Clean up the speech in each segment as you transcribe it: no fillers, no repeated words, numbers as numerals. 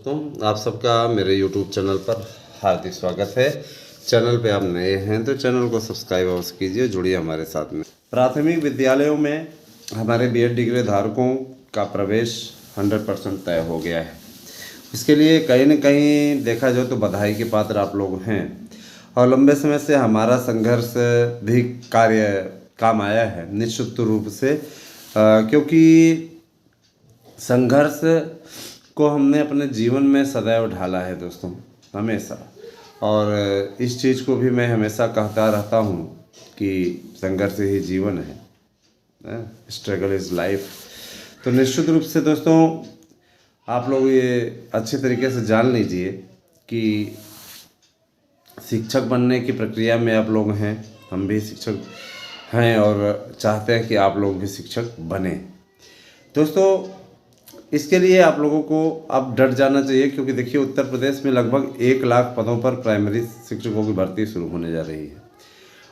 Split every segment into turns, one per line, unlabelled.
दोस्तों, आप सबका मेरे YouTube चैनल पर हार्दिक स्वागत है। चैनल पे आप नए हैं तो चैनल को सब्सक्राइब अवश्य कीजिए, जुड़िए हमारे साथ में। प्राथमिक विद्यालयों में हमारे बीएड डिग्री धारकों का प्रवेश 100% तय हो गया है। इसके लिए कहीं न कहीं देखा जाए तो बधाई के पात्र आप लोग हैं और लंबे समय से हमारा संघर्ष भी काम आया है निश्चित रूप से, क्योंकि संघर्ष को हमने अपने जीवन में सदैव ढाला है दोस्तों, हमेशा। और इस चीज़ को भी मैं हमेशा कहता रहता हूँ कि संघर्ष ही जीवन है, स्ट्रगल इज़ लाइफ। तो निश्चित रूप से दोस्तों आप लोग ये अच्छे तरीके से जान लीजिए कि शिक्षक बनने की प्रक्रिया में आप लोग हैं, हम भी शिक्षक हैं और चाहते हैं कि आप लोग भी शिक्षक बने। दोस्तों इसके लिए आप लोगों को अब डट जाना चाहिए, क्योंकि देखिए उत्तर प्रदेश में लगभग 1 लाख पदों पर प्राइमरी शिक्षकों की भर्ती शुरू होने जा रही है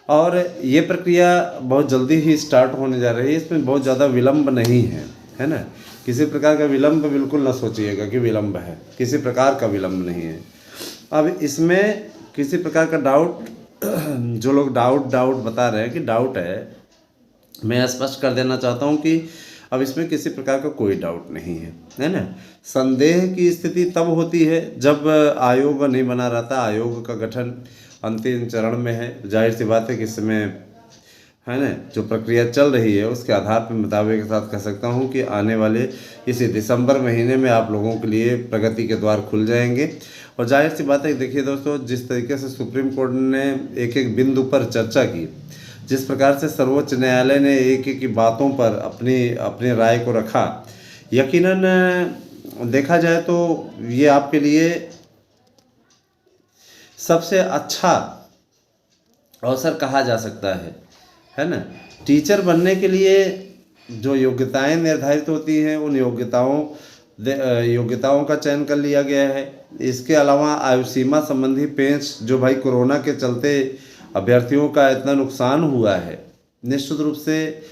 और ये प्रक्रिया बहुत जल्दी ही स्टार्ट होने जा रही है। इसमें बहुत ज़्यादा विलम्ब नहीं है ना। किसी प्रकार का विलम्ब बिल्कुल ना सोचिएगा कि विलम्ब है, किसी प्रकार का विलम्ब नहीं है। अब इसमें किसी प्रकार का डाउट, जो लोग डाउट बता रहे हैं कि डाउट है, मैं स्पष्ट कर देना चाहता हूँ कि अब इसमें किसी प्रकार का कोई डाउट नहीं है ना। संदेह की स्थिति तब होती है जब आयोग नहीं बना रहता। आयोग का गठन अंतिम चरण में है। जाहिर सी बात है कि इसमें है ना जो प्रक्रिया चल रही है उसके आधार पर मुताबिक के साथ कह सकता हूँ कि आने वाले इसी दिसंबर महीने में आप लोगों के लिए प्रगति के द्वार खुल जाएंगे। और जाहिर सी बात है, देखिए दोस्तों, जिस तरीके से सुप्रीम कोर्ट ने एक एक बिंदु पर चर्चा की, जिस प्रकार से सर्वोच्च न्यायालय ने एक एक बातों पर अपनी राय को रखा, यकीनन देखा जाए तो ये आपके लिए सबसे अच्छा अवसर कहा जा सकता है ना। टीचर बनने के लिए जो योग्यताएं निर्धारित होती हैं उन योग्यताओं का चयन कर लिया गया है। इसके अलावा आयु सीमा संबंधी पेंच, जो भाई कोरोना के चलते अभ्यर्थियों का इतना नुकसान हुआ है, निश्चित रूप से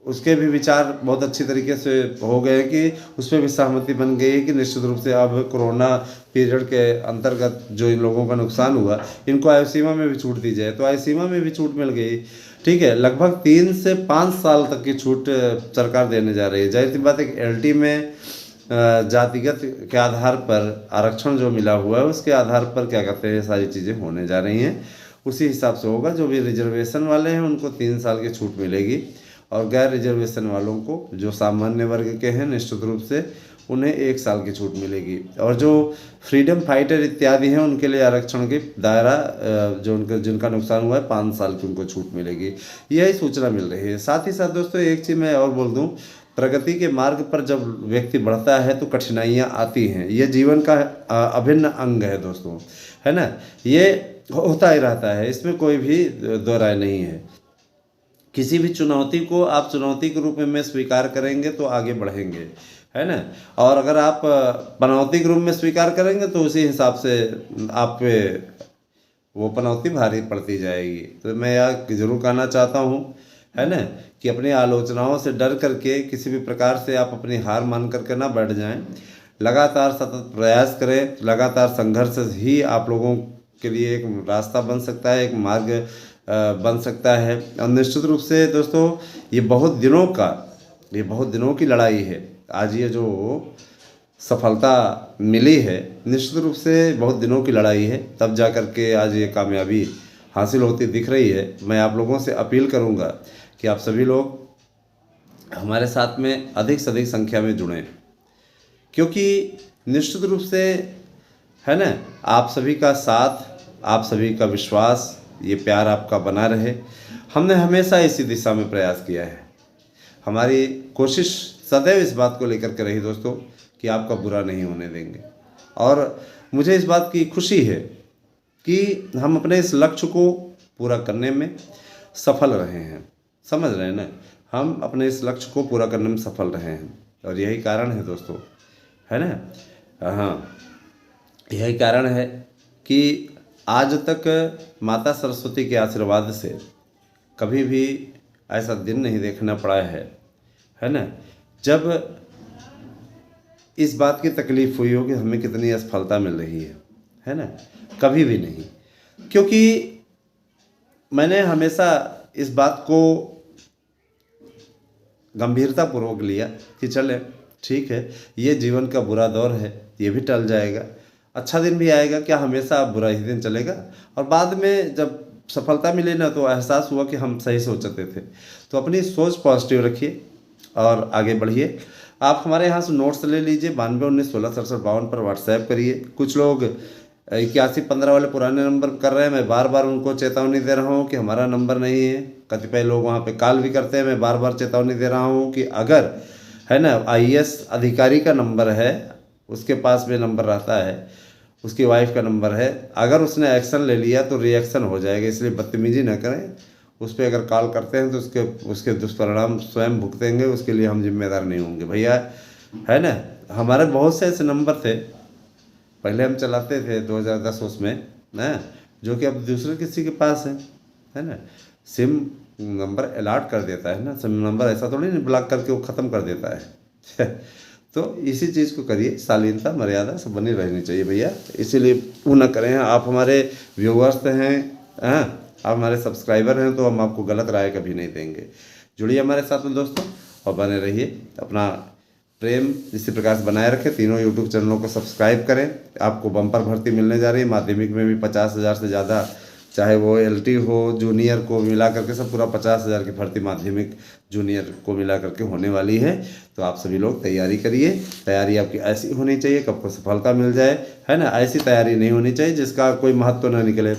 उसके भी विचार बहुत अच्छी तरीके से हो गए कि उसमें भी सहमति बन गई है कि निश्चित रूप से अब कोरोना पीरियड के अंतर्गत जो इन लोगों का नुकसान हुआ, इनको आयु सीमा में भी छूट दी जाए। तो आयु सीमा में भी छूट मिल गई, ठीक है। लगभग 3 से 5 साल तक की छूट सरकार देने जा रही है। जाहिर सी बात है कि LT में जातिगत के आधार पर आरक्षण जो मिला हुआ है उसके आधार पर क्या कहते हैं सारी चीज़ें होने जा रही हैं, उसी हिसाब से होगा। जो भी रिजर्वेशन वाले हैं उनको 3 साल की छूट मिलेगी और गैर रिजर्वेशन वालों को, जो सामान्य वर्ग के हैं, निश्चित रूप से उन्हें 1 साल की छूट मिलेगी। और जो फ्रीडम फाइटर इत्यादि हैं उनके लिए आरक्षण की दायरा जिनका नुकसान हुआ है 5 साल की उनको छूट मिलेगी, यही सूचना मिल रही है। साथ ही साथ दोस्तों एक चीज़ मैं और बोल दूं, प्रगति के मार्ग पर जब व्यक्ति बढ़ता है तो कठिनाइयाँ आती हैं, ये जीवन का अभिन्न अंग है दोस्तों, है ना। ये होता ही रहता है, इसमें कोई भी दो राय नहीं है। किसी भी चुनौती को आप चुनौती के रूप में स्वीकार करेंगे तो आगे बढ़ेंगे, है ना। और अगर आप पनौती के रूप में स्वीकार करेंगे तो उसी हिसाब से आप पे वो पनौती भारी पड़ती जाएगी। तो मैं यह जरूर कहना चाहता हूँ, है ना, कि अपनी आलोचनाओं से डर करके किसी भी प्रकार से आप अपनी हार मान करके ना बैठ जाएं। लगातार सतत प्रयास करें। लगातार संघर्ष ही आप लोगों के लिए एक रास्ता बन सकता है, एक मार्ग बन सकता है। और निश्चित रूप से दोस्तों ये बहुत दिनों की लड़ाई है। आज ये जो सफलता मिली है, निश्चित रूप से बहुत दिनों की लड़ाई है, तब जा कर के आज ये कामयाबी हासिल होती दिख रही है। मैं आप लोगों से अपील करूंगा कि आप सभी लोग हमारे साथ में अधिक से अधिक संख्या में जुड़ें, क्योंकि निश्चित रूप से, है ना, आप सभी का साथ, आप सभी का विश्वास, ये प्यार आपका बना रहे। हमने हमेशा इसी दिशा में प्रयास किया है। हमारी कोशिश सदैव इस बात को लेकर के रही दोस्तों कि आपका बुरा नहीं होने देंगे। और मुझे इस बात की खुशी है कि हम अपने इस लक्ष्य को पूरा करने में सफल रहे हैं। समझ रहे हैं ना, हम अपने इस लक्ष्य को पूरा करने में सफल रहे हैं और यही कारण है दोस्तों, है ना। हाँ, यही कारण है कि आज तक माता सरस्वती के आशीर्वाद से कभी भी ऐसा दिन नहीं देखना पड़ा है ना, जब इस बात की तकलीफ़ हुई हो कि हमें कितनी असफलता मिल रही है ना? कभी भी नहीं, क्योंकि मैंने हमेशा इस बात को गंभीरतापूर्वक लिया कि चले ठीक है, ये जीवन का बुरा दौर है, ये भी टल जाएगा, अच्छा दिन भी आएगा, क्या हमेशा बुरा ही दिन चलेगा। और बाद में जब सफलता मिली ना तो एहसास हुआ कि हम सही सोचते थे। तो अपनी सोच पॉजिटिव रखिए और आगे बढ़िए। आप हमारे यहाँ से नोट्स ले लीजिए, 9219166752 पर व्हाट्सएप करिए। कुछ लोग 8115 वाले पुराने नंबर पर कर रहे हैं, मैं बार बार उनको चेतावनी दे रहा हूँ कि हमारा नंबर नहीं है। कतिपय लोग वहाँ पे कॉल भी करते हैं, मैं बार बार चेतावनी दे रहा हूँ कि अगर है ना आईएएस अधिकारी का नंबर है, उसके पास में नंबर रहता है, उसकी वाइफ का नंबर है, अगर उसने एक्शन ले लिया तो रिएक्शन हो जाएगा, इसलिए बदतमीजी न करें। उस पर अगर कॉल करते हैं तो उसके दुष्परिणाम स्वयं भुगतेंगे, उसके लिए हम जिम्मेदार नहीं होंगे भैया, है ना। हमारे बहुत से ऐसे नंबर थे, पहले हम चलाते थे 2010 उसमें ना, जो कि अब दूसरे किसी के पास है ना। सिम नंबर अलॉट कर देता है ना, सिम नंबर ऐसा थोड़ी नहीं ब्लॉक करके वो ख़त्म कर देता है तो इसी चीज़ को करिए, शालीनता मर्यादा सब बनी रहनी चाहिए भैया, इसीलिए वो ना करें। आप हमारे व्यूवर्स हैं, हाँ आप हमारे सब्सक्राइबर हैं, तो हम आपको गलत राय कभी नहीं देंगे। जुड़िए हमारे साथ में दोस्तों और बने रहिए, अपना प्रेम इसी प्रकार से बनाए रखें। तीनों यूट्यूब चैनलों को सब्सक्राइब करें। आपको बम्पर भर्ती मिलने जा रही है, माध्यमिक में भी 50,000 से ज़्यादा, चाहे वो एलटी हो जूनियर को मिला करके सब पूरा 50,000 की भर्ती माध्यमिक जूनियर को मिला करके होने वाली है। तो आप सभी लोग तैयारी करिए, तैयारी आपकी ऐसी होनी चाहिए कि आपको सफलता मिल जाए, है ना। ऐसी तैयारी नहीं होनी चाहिए जिसका कोई महत्व न निकले।